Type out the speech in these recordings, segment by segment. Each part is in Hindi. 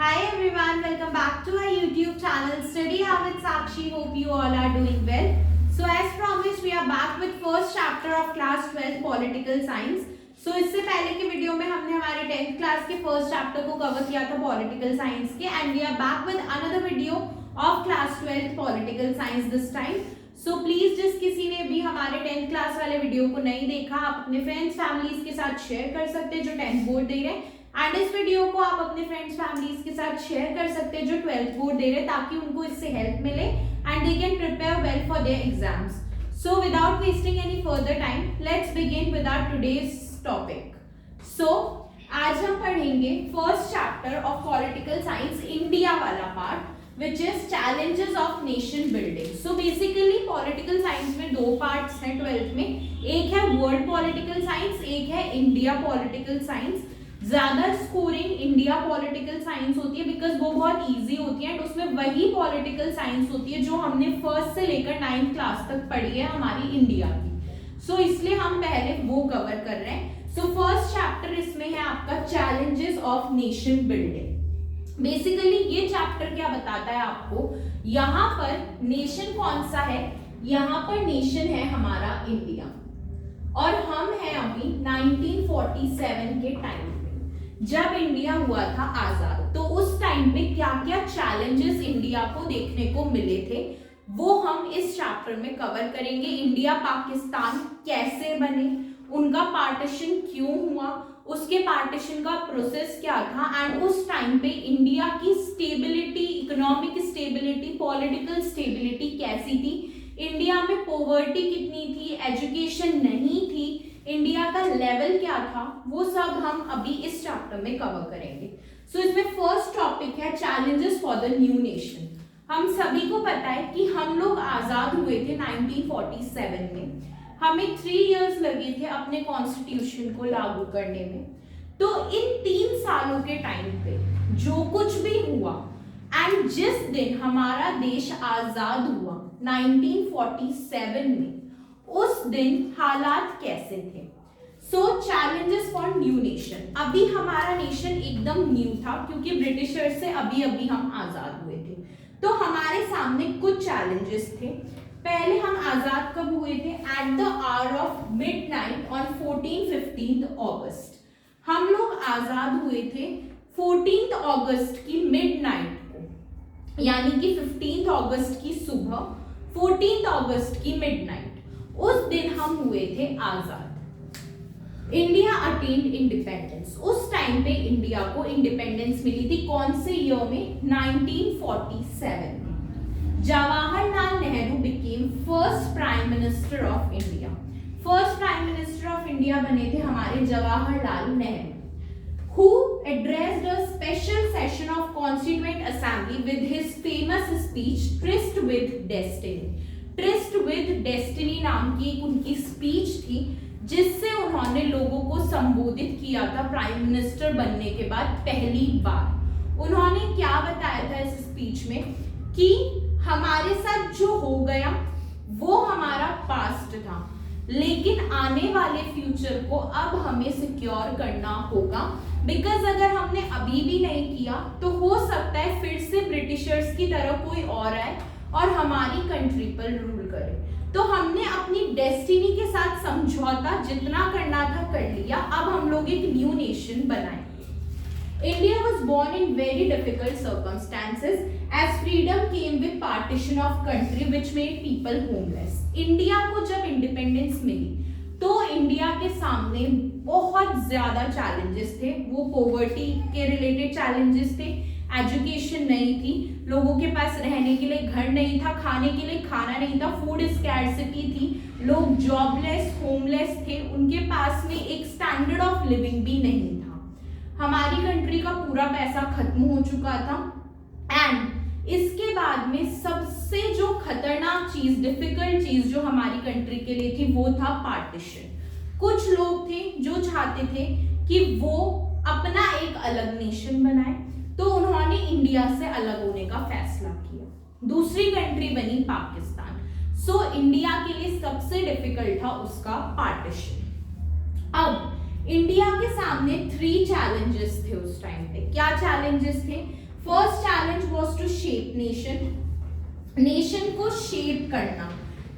Hi everyone, welcome back to our YouTube channel Study How with Sakshi. Hope you all are doing well. So as promised, we are back with first chapter of class 12 Political Science. So इससे पहले के वीडियो में हमने हमारे 10th क्लास के फर्स्ट चैप्टर को कवर किया था पॉलिटिकल साइंस के and we are back with another video of class 12 political science this time. So please जिस किसी ने भी हमारे 10th क्लास वाले वीडियो को नहीं देखा, आप अपने फ्रेंड्स फैमिलीज के साथ शेयर कर सकते हैं जो 10th बोर्ड दे रहे हैं, एंड इस वीडियो को आप अपने फ्रेंड्स फैमिलीज के साथ शेयर कर सकते हैं जो 12th बोर्ड दे रहे हैं, ताकि उनको इससे हेल्प मिले and they can prepare well for their exams. So without wasting any further time, let's begin with our today's topic. So आज हम पढ़ेंगे first chapter of political science India वाला part, which is challenges of nation building. So basically political science में दो parts हैं 12th में, एक है world political science, एक है India political science. ज्यादा स्कोरिंग इंडिया पॉलिटिकल साइंस होती है बिकॉज वो बहुत इजी होती है, उसमें वही पॉलिटिकल साइंस होती है जो हमने फर्स्ट से लेकर 9th क्लास तक पढ़ी है हमारी इंडिया की. सो इसलिए हम पहले वो कवर कर रहे हैं. सो फर्स्ट चैप्टर इसमें है आपका challenges of nation building. Basically ये चैप्टर क्या बताता है आपको, यहाँ पर नेशन कौन सा है, यहाँ पर नेशन है हमारा इंडिया और हम हैं अभी 1947 के टाइम पे जब इंडिया हुआ था आजाद. तो उस टाइम पे क्या क्या चैलेंजेस इंडिया को देखने को मिले थे वो हम इस चैप्टर में कवर करेंगे. इंडिया पाकिस्तान कैसे बने, उनका पार्टीशन क्यों हुआ, उसके पार्टीशन का प्रोसेस क्या था एंड उस टाइम पे इंडिया की stability, economic stability, political stability कैसी थी, इंडिया में पॉवर्टी कितनी थी, एजुकेशन नहीं थी, इंडिया का लेवल क्या था, वो सब हम अभी इस चैप्टर में कवर करेंगे. सो इसमें फर्स्ट टॉपिक है challenges for the new nation. हम सभी को पता है कि हम लोग आजाद हुए थे 1947 में. हमें 3 इयर्स लगे थे अपने कॉन्स्टिट्यूशन को लागू करने में. तो इन 3 सालों के टाइम पे जो कुछ भी हुआ एंड जिस दिन हमारा देश आजाद हुआ 1947 में, उस दिन हालात कैसे थे. सो चैलेंजेस फॉर न्यू नेशन. अभी हमारा नेशन एकदम न्यू था क्योंकि ब्रिटिशर से अभी अभी हम आजाद हुए थे. तो हमारे सामने कुछ चैलेंजेस थे. पहले हम आजाद कब हुए थे, at the hour of midnight on 14-15 अगस्त. हम लोग आजाद हुए थे 14 अगस्त की मिडनाइट को, यानी कि 15 अगस्त की सुबह, 14 अगस्त की मिडनाइट, उस दिन हम हुए थे आजाद. India attained independence. उस टाइम पे इंडिया को इंडिपेंडेंस मिली थी कौन से ईयर में, 1947 में. Jawaharlal Nehru became first prime minister of India. First prime minister of India बने थे हमारे Jawaharlal Nehru, who addressed a special session of Constituent Assembly with his famous speech Tryst with Destiny. Tryst with Destiny नाम की एक उनकी स्पीच थी जिससे उन्होंने लोगों को संबोधित किया था प्राइम मिनिस्टर बनने के बाद पहली बार. उन्होंने क्या बताया था इस स्पीच में कि हमारे साथ जो हो गया वो हमारा पास्ट था, लेकिन आने वाले फ्यूचर को अब हमें सिक्योर करना होगा, बिकॉज अगर हमने अभी भी नहीं किया तो हो सकता है फिर से ब्रिटिशर्स की तरह कोई और आए और हमारी कंट्री पर रूल करे. तो हमने अपनी डेस्टिनी के साथ समझौता जितना करना था कर लिया. अब हम लोग एक न्यू नेशन बनाएंगे. India was born in very difficult circumstances as freedom came with partition of country which made people homeless. India को जब इंडिपेंडेंस मिली तो इंडिया के सामने बहुत ज्यादा चैलेंजेस थे. वो पॉवर्टी के रिलेटेड चैलेंजेस थे, एजुकेशन नहीं थी, लोगों के पास रहने के लिए घर नहीं था, खाने के लिए खाना नहीं था, फूड स्कैर्सिटी थी, लोग जॉबलेस, होमलेस थे, उनके पास में एक स्टैंडर्ड ऑफ लिविंग भी नहीं था. हमारी कंट्री का पूरा पैसा खत्म हो चुका था एंड इसके बाद में सबसे जो खतरनाक चीज, डिफिकल्ट चीज जो हमारी कंट्री के लिए थी वो था पार्टीशन. कुछ लोग थे जो चाहते थे कि वो अपना एक अलग नेशन बनाए, तो उन्होंने इंडिया से अलग होने का फैसला किया. दूसरी कंट्री बनी पाकिस्तान. सो इंडिया के लिए सबसे डिफिकल्ट था उसका पार्टीशन. अब इंडिया के सामने 3 चैलेंजेस थे उस टाइम पे. क्या चैलेंजेस थे? First challenge was to shape nation, nation को शेप करना,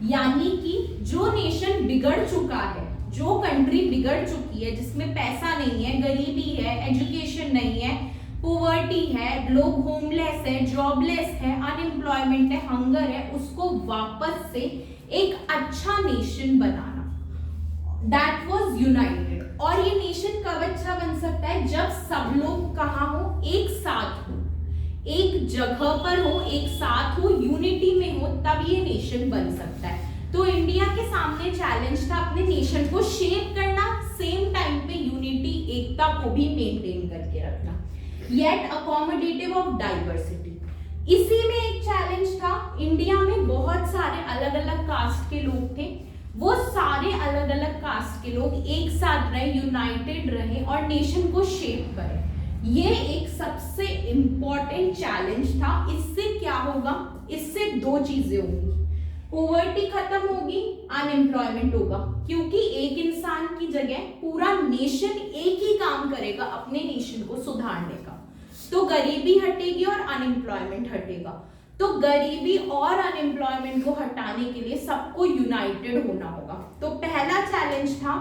यानी कि जो नेशन बिगड़ चुका है, जो कंट्री बिगड़ चुकी है, जिसमें पैसा नहीं है, गरीबी है, एजुकेशन नहीं है, पॉवर्टी है, लोग होमलेस है, जॉबलेस है, अनएम्प्लॉयमेंट है, हंगर है, उसको वापस से एक अच्छा nation banana, that was United. और ये नेशन कब अच्छा बन सकता है? जब सब लोग कहाँ हो, एक साथ हो, एक जगह पर हो, एक साथ हो, यूनिटी में हो, तब ये नेशन बन सकता है। तो इंडिया के सामने चैलेंज था अपने नेशन को शेप करना, सेम टाइम पे यूनिटी, एकता को भी मेंटेन करके रखना, येट अकोमोडेटिव ऑफ डाइवर्सिटी। इसी में एक चैलेंज था, इंडिया में बहुत सारे अलग अलग कास्ट के लोग थे, वो सारे अलग अलग कास्ट के लोग एक साथ रहे, यूनाइटेड रहे और नेशन को शेप करें। ये एक सबसे इंपॉर्टेंट चैलेंज था। इससे क्या होगा? इससे दो चीजें होंगी, पॉवर्टी खत्म होगी, अनएम्प्लॉयमेंट होगा, क्योंकि एक इंसान की जगह पूरा नेशन एक ही काम करेगा अपने नेशन को सुधारने का, तो गरीबी हटेगी और अनएम्प्लॉयमेंट हटेगा। तो गरीबी और अनएम्प्लॉयमेंट को हटाने के लिए सबको यूनाइटेड होना होगा। तो पहला चैलेंज था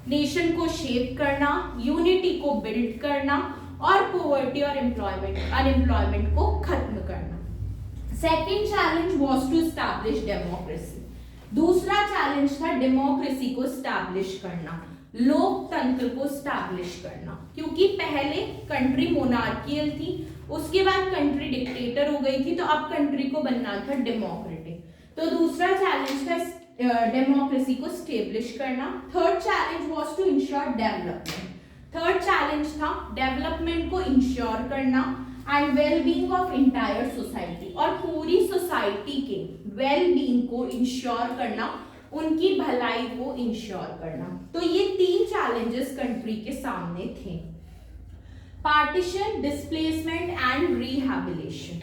नेशन को शेप करना, यूनिटी को बिल्ड करना और पॉवर्टी और अनएम्प्लॉयमेंट को खत्म करना। Second challenge was to establish democracy. दूसरा चैलेंज था डेमोक्रेसी को एस्टैब्लिश करना, लोकतंत्र को एस्टैब्लिश करना, क्योंकि पहले कंट्री मोनार्कियल थी, उसके बाद कंट्री डिक्टेटर हो गई थी, तो अब कंट्री को बनना था डेमोक्रेटिक। तो दूसरा चैलेंज था डेमोक्रेसी को एस्टैब्लिश करना। Third challenge was to ensure development. Third challenge था डेवलपमेंट को इंश्योर करना and wellbeing of entire society, और पूरी सोसाइटी के वेलबींग को इंश्योर करना, उनकी भलाई को इंश्योर करना। तो ये तीन चैलेंजेस कंट्री के सामने थे, पार्टीशन, डिस्प्लेसमेंट एंड रिहैबिलिटेशन।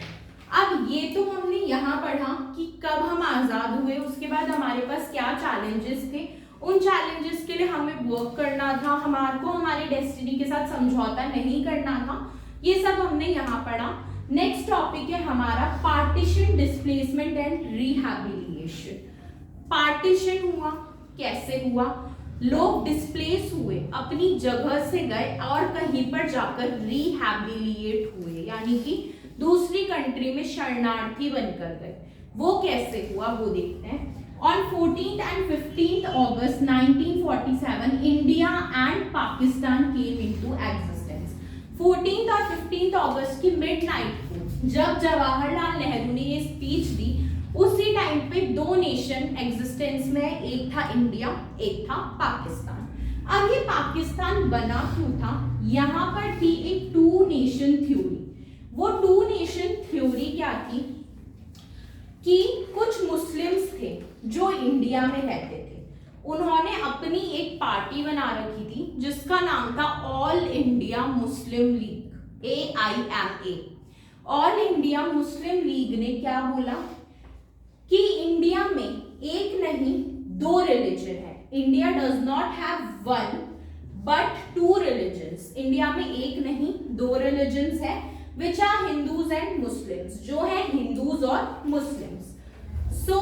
अब ये तो हमने यहाँ पढ़ा कि कब हम आजाद हुए, उसके बाद हमारे पास क्या चैलेंजेस थे, उन चैलेंजेस के लिए हमें वर्क करना था, हमारे को हमारी डेस्टिनी के साथ समझौता नहीं करना था, ये सब हमने यहाँ पढ़ा। नेक्स्ट टॉपिक है हमारा partition, displacement and rehabilitation. Partition हुआ, कैसे हुआ? लोग डिस्प्लेस हुए, अपनी जगह से गए और कहीं पर जाकर रिहैबिलिटेट हुए, यानी कि दूसरी कंट्री में शरणार्थी बनकर गए। वो कैसे हुआ वो देखते हैं। On 14th and 15th August 1947, India and Pakistan came into existence. 14th और 15th अगस्त की मिडनाइट को जब जवाहरलाल नेहरू ने ये स्पीच दी, उसी टाइम पे दो नेशन एग्जिस्टेंस में है, एक था इंडिया, एक था पाकिस्तान। अब ये पाकिस्तान बना क्यों था? यहाँ पर थी एक टू नेशन थ्योरी। वो टू नेशन थ्योरी क्या थी कि कुछ मुस्लिम्स थे जो इंडिया में रहते थे, उन्होंने अपनी एक पार्टी बना रखी थी जिसका नाम था all India Muslim league, AIMA। All India Muslim league ने क्या बोला कि इंडिया में एक नहीं दो रिलीजन है, India does not have one but two religions. India में एक नहीं दो रिलीजन्स है, which are Hindus and Muslims, जो है हिंदूज और मुस्लिम्स। सो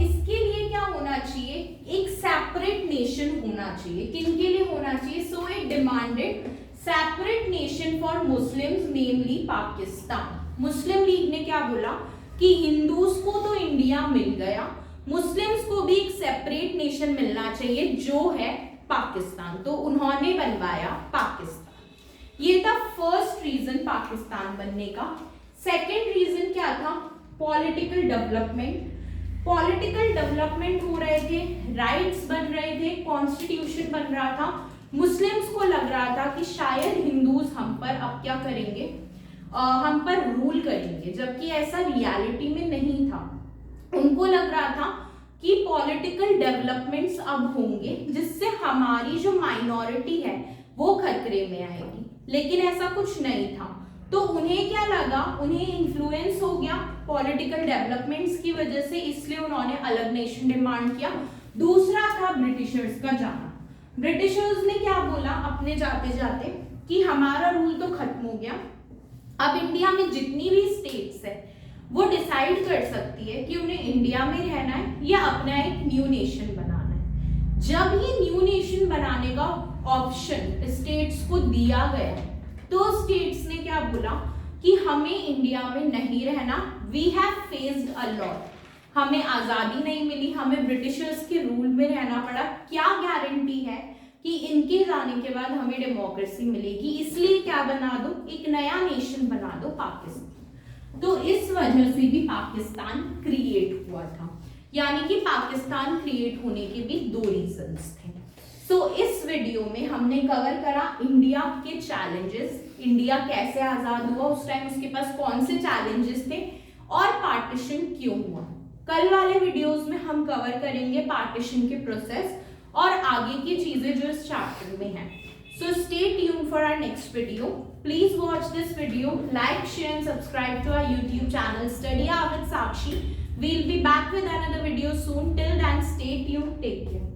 इसके लिए क्या होना चाहिए? एक सेपरेट नेशन होना चाहिए। किनके लिए होना चाहिए? So it demanded separate nation for Muslims, namely Pakistan. Muslim league ने क्या बोला कि हिंदूज को तो इंडिया मिल गया, मुस्लिम्स को भी एक सेपरेट नेशन मिलना चाहिए जो है पाकिस्तान। तो उन्होंने बनवाया पाकिस्तान। ये था फर्स्ट रीजन पाकिस्तान बनने का। सेकेंड रीजन क्या था? Political development. पॉलिटिकल डेवलपमेंट हो रहे थे, राइट्स बन रहे थे, कॉन्स्टिट्यूशन बन रहा था। मुस्लिम्स को लग रहा था कि शायद हिंदूज हम पर अब क्या करेंगे, हम पर रूल करेंगे, जबकि ऐसा रियलिटी में नहीं था। उनको लग रहा था कि पॉलिटिकल डेवलपमेंट्स अब होंगे जिससे हमारी जो माइनॉरिटी है वो खतरे में आएगी, लेकिन ऐसा कुछ नहीं था। तो उन्हें क्या लगा, उन्हें इन्फ्लुएंस हो गया पॉलिटिकल डेवलपमेंट्स की वजह से, इसलिए उन्होंने अलग नेशन डिमांड किया। दूसरा था ब्रिटिशर्स का जाना। ब्रिटिशर्स ने क्या बोला अपने जाते जाते कि हमारा रूल तो खत्म हो गया, अब इंडिया में जितनी भी स्टेट्स है वो डिसाइड कर सकती है कि उन्हें इंडिया में रहना है या अपना एक न्यू नेशन बनाना है। जब ये न्यू नेशन बनाने का ऑप्शन स्टेट्स को दिया गया तो स्टेट्स ने क्या बोला कि हमें इंडिया में नहीं रहना, we have faced a lot, हमें आजादी नहीं मिली, हमें ब्रिटिशर्स के रूल में रहना पड़ा, क्या गारंटी है कि इनके जाने के बाद हमें डेमोक्रेसी मिलेगी, इसलिए क्या बना दो, एक नया नेशन बना दो पाकिस्तान। तो इस वजह से भी पाकिस्तान क्रिएट हुआ था, यानी कि पाकिस्तान क्रिएट होने के भी दो रीजंस थे। सो इस वीडियो में हमने कवर करा इंडिया के चैलेंजेस, इंडिया कैसे आजाद हुआ, उस टाइम उसके पास कौन से चैलेंजेस थे और पार्टीशन क्यों हुआ। कल वाले वीडियोस में हम कवर करेंगे पार्टीशन के प्रोसेस और आगे की चीजें जो इस चैप्टर में हैं। So stay tuned for our next video. Please watch this video, like, share and subscribe to our YouTube channel Study Hour with Sakshi. We'll be back with another video soon. Till then, stay tuned. Take care.